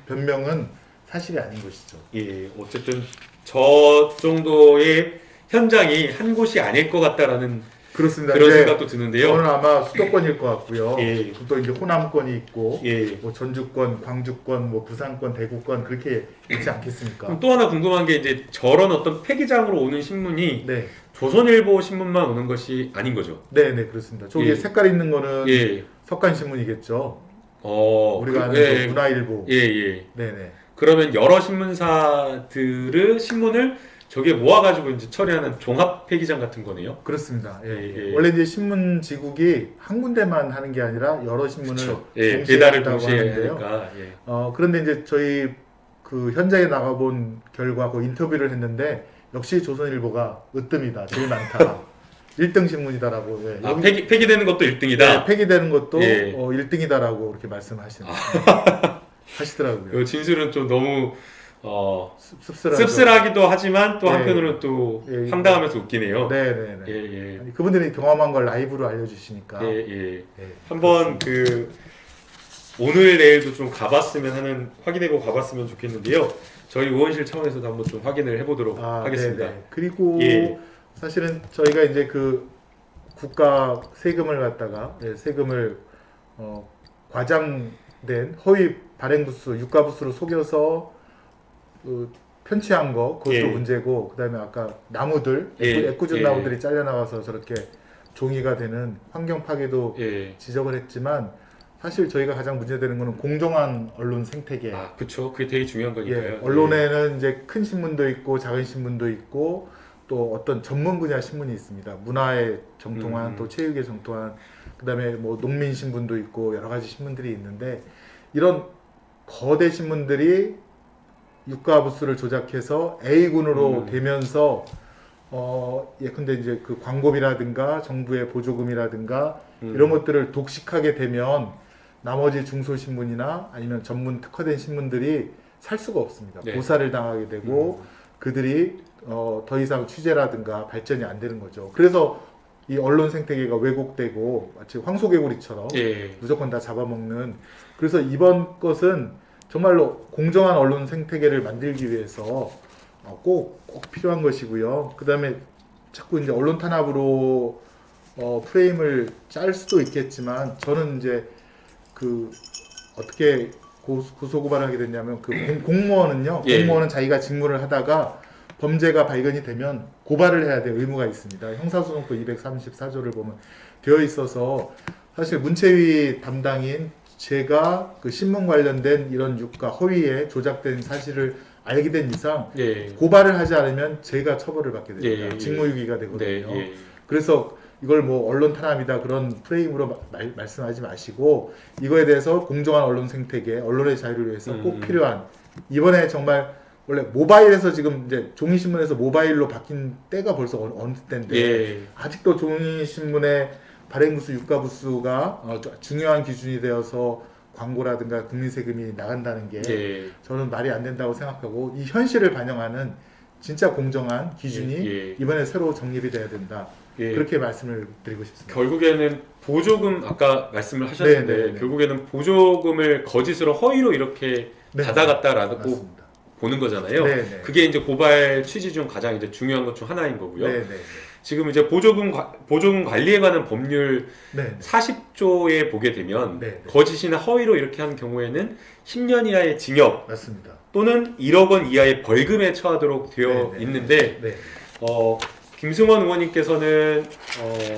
변명은 사실이 아닌 것이죠. 예. 어쨌든 저 정도의 현장이 한 곳이 아닐 것 같다라는 그렇습니다. 그런 이제 생각도 드는데요. 저는 아마 수도권일 것 같고요. 예. 또 이제 호남권이 있고, 예. 뭐 전주권, 광주권, 뭐 부산권, 대구권 그렇게 있지 않겠습니까? 그럼 또 하나 궁금한 게 이제 저런 어떤 폐기장으로 오는 신문이 네, 조선일보 신문만 오는 것이 아닌 거죠. 네, 그렇습니다. 저기 예. 색깔 있는 거는 예. 석간신문이겠죠. 우리가 아는 예. 그 문화일보. 예. 네네. 그러면 여러 신문사들의 신문을 저게 모아가지고 이제 처리하는 종합 폐기장 같은 거네요. 그렇습니다. 예. 원래 이제 신문지국이 한 군데만 하는 게 아니라 여러 신문을 예. 동시에 배달을 한다고 동시에 하는데요. 하니까. 예. 그런데 이제 저희 그 현장에 나가본 결과 그 인터뷰를 했는데 역시 조선일보가 으뜸이다, 제일 많다. 1등 신문이다라고. 예. 폐기되는 것도 1등이다. 네, 폐기되는 것도 예. 1등이다라고 그렇게 말씀하시더라고요. 그 진술은 좀 너무 씁쓸하죠. 씁쓸하기도 하지만 또 예. 한편으로는 또 예. 황당하면서 웃기네요. 네네네. 예. 아니, 그분들이 경험한 걸 라이브로 알려주시니까. 예. 예. 한번 그 오늘 내일도 좀 가봤으면 하는 확인해보고 가봤으면 좋겠는데요. 저희 의원실 차원에서도 한번 좀 확인을 해보도록 하겠습니다. 네네. 그리고 예. 사실은 저희가 이제 그 국가 세금을 갖다가 세금을 과장된 허위 발행부수, 유가부수로 속여서 편취한 거 그것도 예. 문제고, 그다음에 아까 나무들 예. 애꿎은 예. 나무들이 잘려 나와서 저렇게 종이가 되는 환경 파괴도 예. 지적을 했지만, 사실 저희가 가장 문제되는 거는 공정한 언론 생태계. 아, 그렇죠. 그게 되게 중요한 거니까요. 예, 언론에는 이제 큰 신문도 있고 작은 신문도 있고 또 어떤 전문 분야 신문이 있습니다. 문화에 정통한 또 체육에 정통한, 그다음에 뭐 농민 신문도 있고 여러 가지 신문들이 있는데, 이런 거대 신문들이 유가부수를 조작해서 A군으로 되면서 예컨대 이제 그 광고비라든가 정부의 보조금이라든가 이런 것들을 독식하게 되면 나머지 중소신문이나 아니면 전문 특화된 신문들이 살 수가 없습니다. 네. 고사를 당하게 되고 그들이 더 이상 취재라든가 발전이 안 되는 거죠. 그래서 이 언론 생태계가 왜곡되고 마치 황소개구리처럼 예. 무조건 다 잡아먹는, 그래서 이번 것은 정말로 공정한 언론 생태계를 만들기 위해서 꼭 필요한 것이고요. 그 다음에 자꾸 이제 언론 탄압으로 프레임을 짤 수도 있겠지만, 저는 이제 그 어떻게 고소고발을 하게 됐냐면, 그 공무원은요, 예. 공무원은 자기가 직무를 하다가 범죄가 발견이 되면 고발을 해야 될 의무가 있습니다. 형사소송법 234조를 보면 되어 있어서, 사실 문체위 담당인 제가 그 신문 관련된 이런 유가 허위에 조작된 사실을 알게 된 이상 예. 고발을 하지 않으면 제가 처벌을 받게 됩니다. 예. 직무유기가 네. 되거든요. 예. 그래서 이걸 뭐 언론 탄압이다 그런 프레임으로 말씀하지 마시고, 이거에 대해서 공정한 언론 생태계, 언론의 자유를 위해서 꼭 필요한, 이번에 정말 원래 모바일에서 지금 이제 종이신문에서 모바일로 바뀐 때가 벌써 어느 때인데 예. 아직도 종이신문의 발행부수, 유가부수가 중요한 기준이 되어서 광고라든가 국민세금이 나간다는 게 예. 저는 말이 안 된다고 생각하고, 이 현실을 반영하는 진짜 공정한 기준이 예. 이번에 새로 정립이 돼야 된다. 예. 그렇게 말씀을 드리고 싶습니다. 결국에는 보조금, 아까 말씀을 하셨는데 네, 네, 네. 결국에는 보조금을 거짓으로 허위로 이렇게 네. 받아갔다라고 맞습니다. 보는 거잖아요. 네, 네. 그게 이제 고발 취지 중 가장 이제 중요한 것 중 하나인 거고요. 네, 네, 지금 이제 보조금 관리에 관한 법률 네, 네. 40조에 보게 되면 네, 네. 거짓이나 허위로 이렇게 하는 경우에는 10년 이하의 징역 맞습니다. 또는 1억 원 이하의 벌금에 처하도록 되어 네, 네. 있는데, 네, 김승원 의원님께서는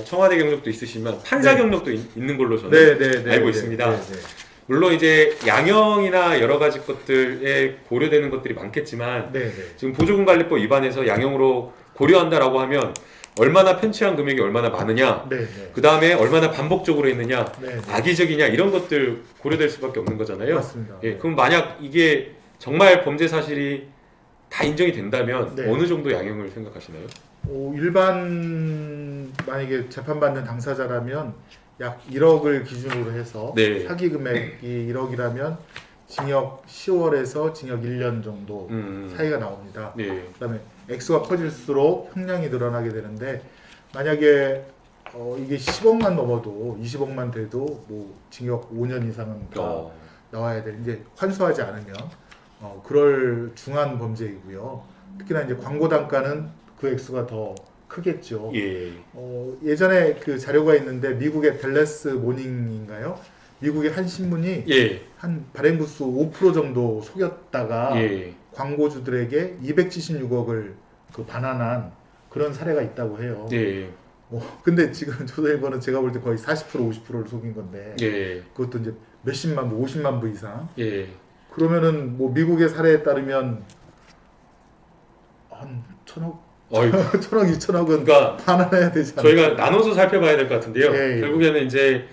청와대 경력도 있으시지만 판사 네. 경력도 있는 걸로 저는 네, 네, 네, 알고 네, 있습니다. 네, 네. 물론 이제 양형이나 여러 가지 것들에 고려되는 것들이 많겠지만, 네, 네. 지금 보조금관리법 위반해서 양형으로 고려한다라고 하면 얼마나 편취한 금액이 얼마나 많으냐, 네, 네. 그 다음에 얼마나 반복적으로 했느냐, 네, 네. 악의적이냐, 이런 것들 고려될 수밖에 없는 거잖아요. 맞습니다. 예, 그럼 만약 이게 정말 범죄 사실이 다 인정이 된다면 네. 어느 정도 양형을 생각하시나요? 일반 만약에 재판받는 당사자라면 약 1억을 기준으로 해서 네. 사기 금액이 1억이라면 징역 10월에서 징역 1년 정도 사이가 나옵니다. 네. 그다음에 액수가 커질수록 형량이 늘어나게 되는데, 만약에 이게 10억만 넘어도 20억만 돼도 뭐 징역 5년 이상은 다 나와야 돼. 이제 환수하지 않으면 그럴 중한 범죄이고요. 특히나 이제 광고 단가는 그 액수가 더 크겠죠. 예. 예전에 그 자료가 있는데, 미국의 댈러스 모닝인가요? 미국의 한 신문이 예. 한 발행부수 5% 정도 속였다가 예. 광고주들에게 276억을 그 반환한 그런 사례가 있다고 해요. 예. 근데 지금 조선일보는 제가 볼 때 거의 40% 50%를 속인 건데, 예. 그것도 이제 몇십만 부, 50만 부 이상. 예. 그러면은 뭐 미국의 사례에 따르면 한 1,000억, 어이구. 1,000억, 2,000억은 그러니까 반환해야 되지 않나요? 저희가 나눠서 살펴봐야 될 것 같은데요. 예, 예. 결국에는 이제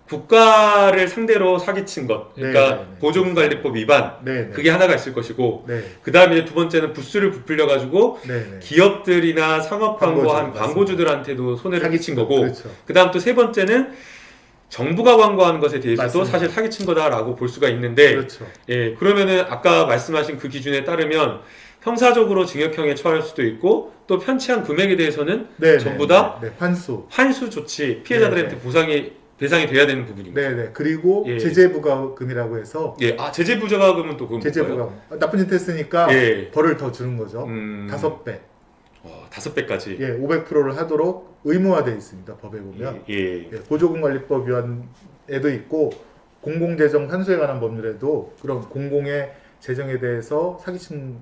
국가를 상대로 사기친 것, 그러니까 네, 네, 네. 보조금관리법 위반, 네, 네. 그게 하나가 있을 것이고, 네, 그 다음에 두 번째는 부수를 부풀려가지고 네, 네. 기업들이나 상업 광고한 광고주, 광고주들한테도 손해를 끼친 거고, 그렇죠. 그 다음 또 세 번째는 정부가 광고하는 것에 대해서도 맞습니다. 사실 사기친 거다라고 볼 수가 있는데, 그렇죠. 예, 그러면은 아까 말씀하신 그 기준에 따르면 형사적으로 징역형에 처할 수도 있고, 또 편취한 금액에 대해서는 네, 전부 네, 다 네, 환수. 환수 조치, 피해자들한테 네, 네. 보상이 배상이 돼야 되는 부분입니다. 네네. 그리고 예. 제재부가금이라고 해서 예, 제재부가금은 또 그건 뭔가요? 제재부가금 나쁜 짓 했으니까 예. 벌을 더 주는 거죠. 5배. 5배까지. 예, 500%를 하도록 의무화되어 있습니다. 법에 보면. 예. 예, 보조금관리법 위반에도 있고 공공재정 환수에 관한 법률에도 그런 공공의 재정에 대해서 사기친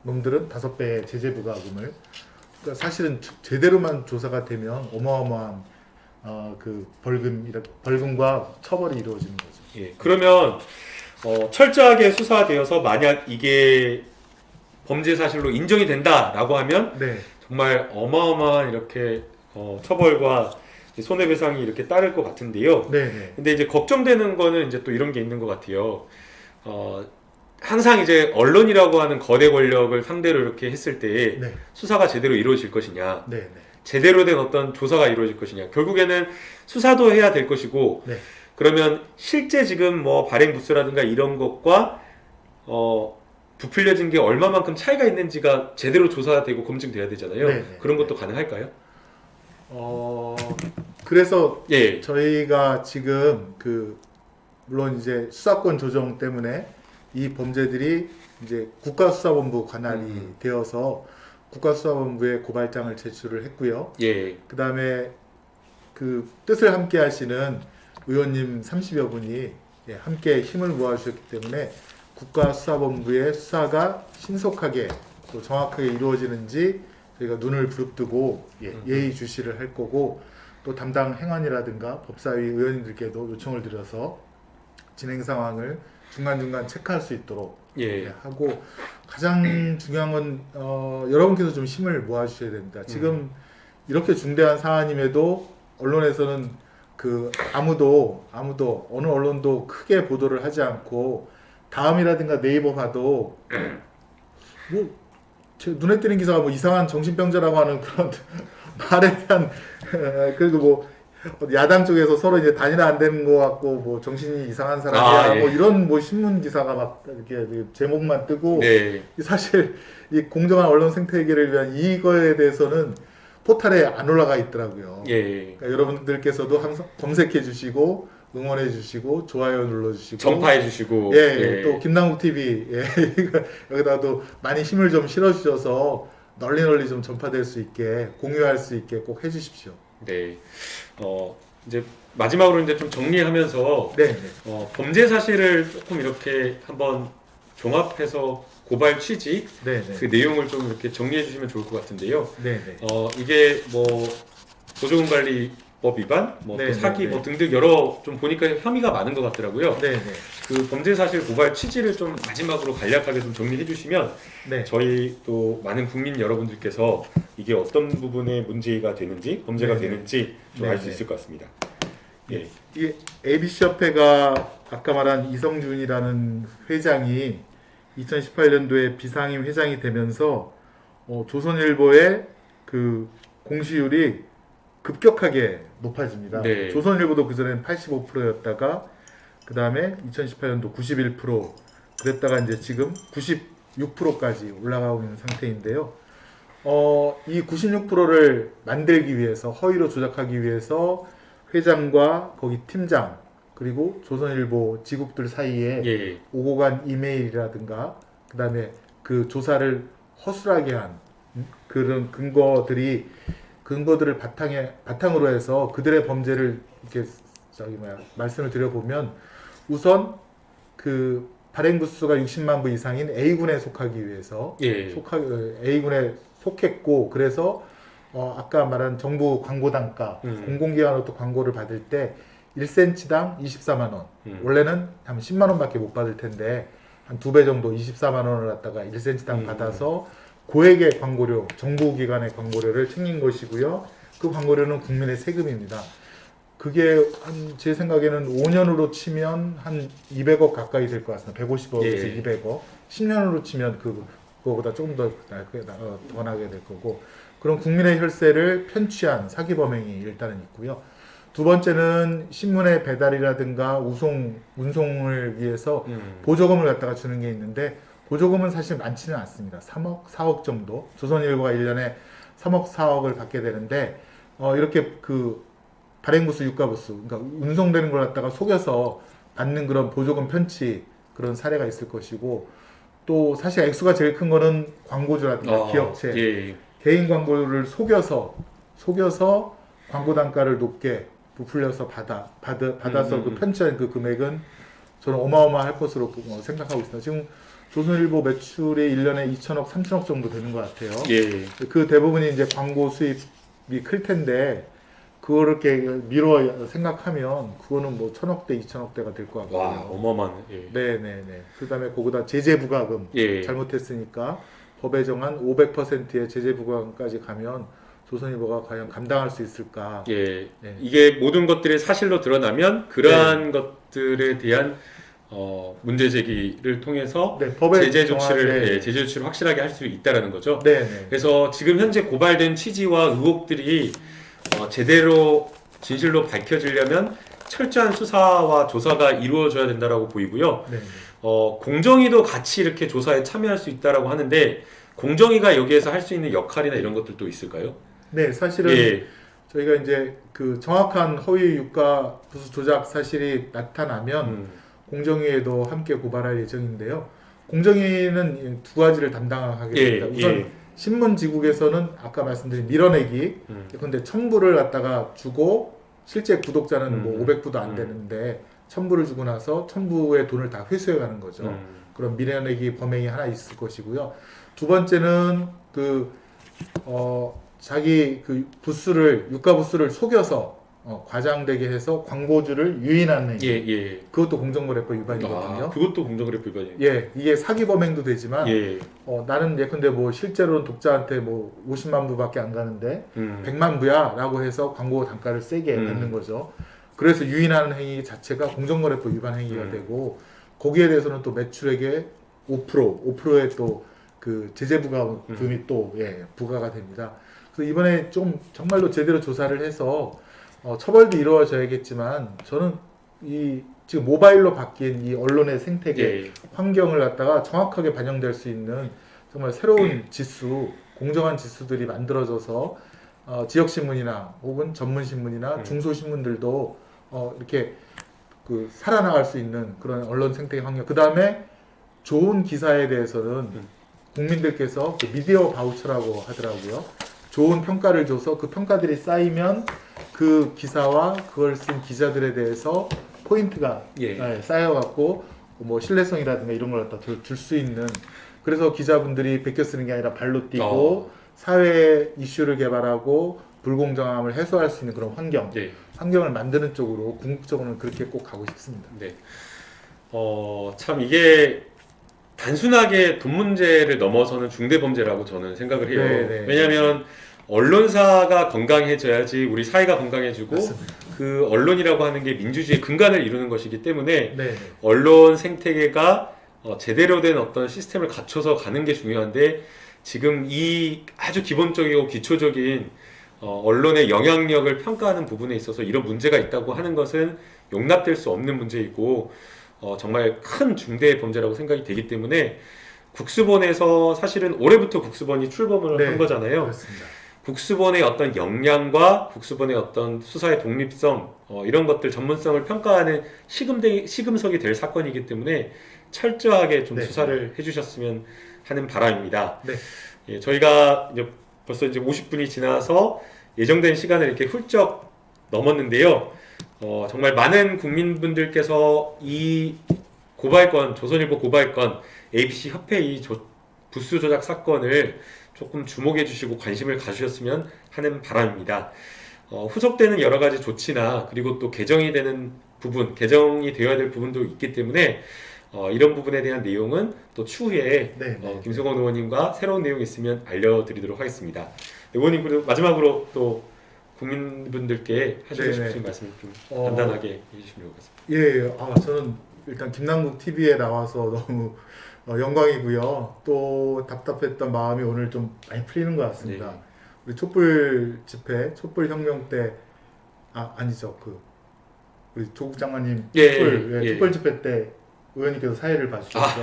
놈들은 5배의 제재부가금을 그러니까 사실은 제대로만 조사가 되면 어마어마한 그 벌금과 처벌이 이루어지는 거죠. 예. 그러면 철저하게 수사되어서 만약 이게 범죄 사실로 인정이 된다라고 하면 네, 정말 어마어마한 이렇게 처벌과 손해배상이 이렇게 따를 것 같은데요. 네, 네, 근데 이제 걱정되는 거는 이제 또 이런 게 있는 것 같아요. 항상 이제 언론이라고 하는 거대 권력을 상대로 이렇게 했을 때 네, 수사가 제대로 이루어질 것이냐, 네, 네, 제대로 된 어떤 조사가 이루어질 것이냐. 결국에는 수사도 해야 될 것이고, 네. 그러면 실제 지금 뭐 발행 부수라든가 이런 것과 부풀려진 게 얼마만큼 차이가 있는지가 제대로 조사되고 검증돼야 되잖아요. 네, 네, 그런 것도 가능할까요? 그래서 예. 저희가 지금 물론 이제 수사권 조정 때문에 이 범죄들이 이제 국가수사본부 관할이 되어서 국가수사본부에 고발장을 제출을 했고요. 예. 그 다음에 그 뜻을 함께 하시는 의원님 30여 분이 함께 힘을 모아주셨기 때문에 국가수사본부의 수사가 신속하게 또 정확하게 이루어지는지 저희가 눈을 부릅뜨고 예의주시를 할 거고 또 담당 행안이라든가 법사위 의원님들께도 요청을 드려서 진행 상황을 중간중간 체크할 수 있도록 하고 가장 중요한 건 여러분께서 좀 힘을 모아주셔야 됩니다. 지금 이렇게 중대한 사안임에도 언론에서는 아무도 어느 언론도 크게 보도를 하지 않고 다음이라든가 네이버 봐도 뭐 제 눈에 띄는 기사가 뭐 이상한 정신병자라고 하는 그런 말에 대한 그리고 뭐 야당 쪽에서 서로 이제 단일화 안 되는 것 같고 뭐 정신이 이상한 사람이야 뭐 이런 뭐 신문 기사가 막 이렇게 제목만 뜨고 사실 이 공정한 언론 생태계를 위한 이거에 대해서는 포털에 안 올라가 있더라고요. 그러니까 여러분들께서도 항상 검색해 주시고 응원해 주시고 좋아요 눌러 주시고 전파해 주시고 또 김남국 TV 여기다도 많이 힘을 좀 실어 주셔서 널리 좀 전파될 수 있게 공유할 수 있게 꼭 해 주십시오. 네. 이제 마지막으로 이제 좀 정리하면서 범죄 사실을 조금 이렇게 한번 종합해서 고발 취지 그 내용을 좀 이렇게 정리해 주시면 좋을 것 같은데요. 이게 뭐 보조금 관리법 위반, 또 사기 뭐 등등 여러 좀 보니까 혐의가 많은 것 같더라고요. 그 범죄 사실 고발 취지를 좀 마지막으로 간략하게 좀 정리해 주시면 저희 또 많은 국민 여러분들께서 이게 어떤 부분에 문제가 되는지 범죄가 되는지 좀 알 수 있을 것 같습니다. 이 ABC 협회가 아까 말한 이성준이라는 회장이 2018년도에 비상임 회장이 되면서 조선일보의 그 공시율이 급격하게 높아집니다. 조선일보도 그전엔 85%였다가 그 다음에 2018년도 91% 그랬다가 이제 지금 96%까지 올라가고 있는 상태인데요. 이 96%를 만들기 위해서 허위로 조작하기 위해서 회장과 거기 팀장 그리고 조선일보 지국들 사이에 오고 간 이메일이라든가 그 다음에 그 조사를 허술하게 한 그런 근거들을 바탕으로 해서 그들의 범죄를 이렇게 말씀을 드려보면 우선 그 발행 부수가 60만 부 이상인 A군에 속하기 위해서 A군에 속했고 그래서 아까 말한 정부 광고 단가 공공기관으로부터 광고를 받을 때 1cm당 24만 원 원래는 한 10만 원밖에 못 받을 텐데 한 2배 정도 24만 원을 갖다가 1cm당 받아서 고액의 광고료 정부기관의 광고료를 챙긴 것이고요. 그 광고료는 국민의 세금입니다. 그게 제 생각에는 5년으로 치면 한 200억 가까이 될 것 같습니다. 150억에서 200억. 10년으로 치면 그거보다 조금 더 나게 될 거고 그런 국민의 혈세를 편취한 사기 범행이 일단은 있고요. 두 번째는 신문의 배달이라든가 운송을 위해서 보조금을 갖다가 주는 게 있는데 보조금은 사실 많지는 않습니다. 3억, 4억 정도. 조선일보가 1년에 3억, 4억을 받게 되는데 이렇게 발행부수, 유가부수, 그러니까 운송되는 걸 갖다가 속여서 받는 그런 보조금 편취 그런 사례가 있을 것이고, 또 사실 액수가 제일 큰 거는 광고주라든가 기업체, 예. 개인 광고를 속여서 광고 단가를 높게 부풀려서 받아서 그 편취한 그 금액은 저는 어마어마할 것으로 생각하고 있습니다. 지금 조선일보 매출이 1년에 2천억, 3천억 정도 되는 것 같아요. 예. 그 대부분이 이제 광고 수입이 클 텐데, 그거를 이렇게 미뤄 생각하면 그거는 뭐 1,000억대, 2천억대가 될 것 같고요. 와, 어마어마한. 예. 네네네. 그다음에 거기다 제재 부과금 예. 잘못했으니까 법에 정한 500%의 제재 부과금까지 가면 조선일보가 과연 감당할 수 있을까? 예. 네. 이게 모든 것들이 사실로 드러나면 그러한 것들에 대한 문제 제기를 통해서 네, 법에 제재 정한- 조치를 네. 예, 제재 조치를 확실하게 할 수 있다라는 거죠. 네네. 그래서 지금 현재 고발된 취지와 의혹들이 제대로 진실로 밝혀지려면 철저한 수사와 조사가 이루어져야 된다라고 보이고요. 네. 공정위도 같이 이렇게 조사에 참여할 수 있다라고 하는데 공정위가 여기에서 할 수 있는 역할이나 이런 것들도 있을까요? 네, 사실은 예. 저희가 이제 그 정확한 허위 유가 부수 조작 사실이 나타나면 공정위에도 함께 고발할 예정인데요. 공정위는 두 가지를 담당하게 됩니다. 우선 신문지국에서는 아까 말씀드린 밀어내기, 근데 첨부를 갖다가 주고 실제 구독자는 뭐 500부도 안 되는데 첨부를 주고 나서 첨부의 돈을 다 회수해 가는 거죠. 그런 밀어내기 범행이 하나 있을 것이고요. 두 번째는 자기 그 부수를 유가 부수를 속여서 과장되게 해서 광고주를 유인하는 행위. 예. 그것도 공정거래법 위반이거든요. 그것도 공정거래법 위반이에요. 예, 이게 사기 범행도 되지만 예. 나는 예컨대 뭐 실제로는 독자한테 뭐 50만 부밖에 안 가는데 100만 부야라고 해서 광고 단가를 세게 받는 거죠. 그래서 유인하는 행위 자체가 공정거래법 위반 행위가 되고, 거기에 대해서는 또 매출액의 5%의 또 그 제재 부과금이 또 부과가 됩니다. 그래서 이번에 좀 정말로 제대로 조사를 해서 처벌도 이루어져야겠지만, 저는 이 지금 모바일로 바뀐 이 언론의 생태계 환경을 갖다가 정확하게 반영될 수 있는 정말 새로운 지수, 공정한 지수들이 만들어져서 지역 신문이나 혹은 전문 신문이나 중소 신문들도 이렇게 그 살아나갈 수 있는 그런 언론 생태계 환경. 그 다음에 좋은 기사에 대해서는 국민들께서 그 미디어 바우처라고 하더라고요. 좋은 평가를 줘서 그 평가들이 쌓이면 그 기사와 그걸 쓴 기자들에 대해서 포인트가 쌓여갖고 뭐 신뢰성이라든가 이런 걸 갖다 줄 수 있는, 그래서 기자분들이 베껴 쓰는 게 아니라 발로 뛰고 사회 이슈를 개발하고 불공정함을 해소할 수 있는 그런 환경을 만드는 쪽으로 궁극적으로는 그렇게 꼭 가고 싶습니다. 네. 참 이게 단순하게 돈 문제를 넘어서는 중대 범죄라고 저는 생각을 해요. 네네. 왜냐하면 언론사가 건강해져야지 우리 사회가 건강해지고, 맞습니다. 그 언론이라고 하는 게 민주주의의 근간을 이루는 것이기 때문에 네. 언론 생태계가 제대로 된 어떤 시스템을 갖춰서 가는 게 중요한데, 지금 이 아주 기본적이고 기초적인 언론의 영향력을 평가하는 부분에 있어서 이런 문제가 있다고 하는 것은 용납될 수 없는 문제이고 정말 큰 중대 범죄라고 생각이 되기 때문에, 국수본에서 사실은 올해부터 국수본이 출범을 한 거잖아요. 그렇습니다. 국수본의 어떤 역량과 국수본의 어떤 수사의 독립성, 이런 것들 전문성을 평가하는 시금석이 될 사건이기 때문에 철저하게 좀 수사를 해주셨으면 하는 바람입니다. 네. 예, 저희가 이제 벌써 이제 50분이 지나서 예정된 시간을 이렇게 훌쩍 넘었는데요. 정말 많은 국민분들께서 이 고발건, 조선일보 고발건, ABC 협회 이 부수 조작 사건을 조금 주목해 주시고 관심을 가주셨으면 하는 바람입니다. 후속되는 여러 가지 조치나 그리고 또 개정이 되어야 될 부분도 있기 때문에 이런 부분에 대한 내용은 또 추후에 김승원 의원님과 새로운 내용이 있으면 알려드리도록 하겠습니다. 의원님, 그리고 마지막으로 또 국민분들께 하시고 싶으신 말씀 좀 간단하게 해주시면 좋겠습니다. 저는 일단 김남국 TV에 나와서 너무 영광이고요. 또 답답했던 마음이 오늘 좀 많이 풀리는 것 같습니다. 우리 촛불 집회, 촛불 혁명 때 아니죠, 우리 조국 장관님 촛불 집회 때 의원님께서 사회를 봐주셨죠.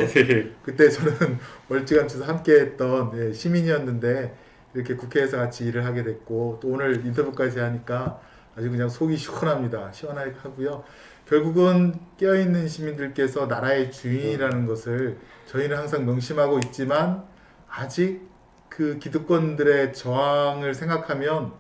그때 저는 멀찌감치 함께했던 시민이었는데 이렇게 국회에서 같이 일을 하게 됐고, 또 오늘 인터뷰까지 하니까 아주 그냥 속이 시원합니다. 시원하고요. 결국은 깨어있는 시민들께서 나라의 주인이라는 것을 저희는 항상 명심하고 있지만 아직 그 기득권들의 저항을 생각하면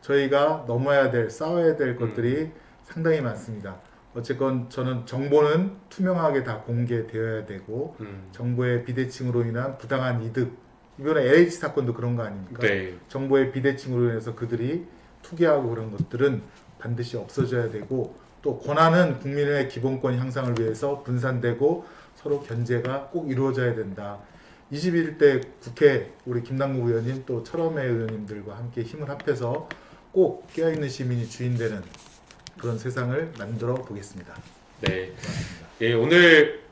저희가 넘어야 될, 싸워야 될 것들이 상당히 많습니다. 어쨌건 저는 정보는 투명하게 다 공개되어야 되고 정보의 비대칭으로 인한 부당한 이득, 이번에 LH 사건도 그런 거 아닙니까? 네. 정보의 비대칭으로 인해서 그들이 투기하고 그런 것들은 반드시 없어져야 되고, 또 권한은 국민의 기본권 향상을 위해서 분산되고 서로 견제가 꼭 이루어져야 된다. 21대 국회 우리 김남국 의원님 또 철험의 의원님들과 함께 힘을 합해서 꼭 깨어있는 시민이 주인되는 그런 세상을 만들어 보겠습니다. 네. 예, 오늘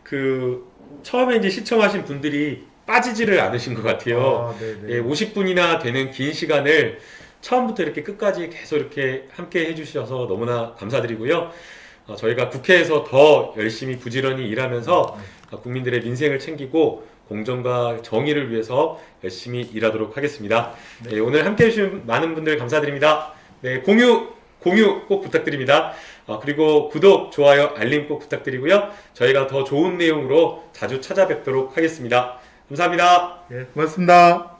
처음에 이제 시청하신 분들이 빠지지를 않으신 것 같아요. 네네. 예, 50분이나 되는 긴 시간을 처음부터 이렇게 끝까지 계속 이렇게 함께 해주셔서 너무나 감사드리고요. 저희가 국회에서 더 열심히 부지런히 일하면서 국민들의 민생을 챙기고 공정과 정의를 위해서 열심히 일하도록 하겠습니다. 네. 예, 오늘 함께 해주신 많은 분들 감사드립니다. 네, 공유 꼭 부탁드립니다. 그리고 구독, 좋아요, 알림 꼭 부탁드리고요. 저희가 더 좋은 내용으로 자주 찾아뵙도록 하겠습니다. 감사합니다. 예, 고맙습니다.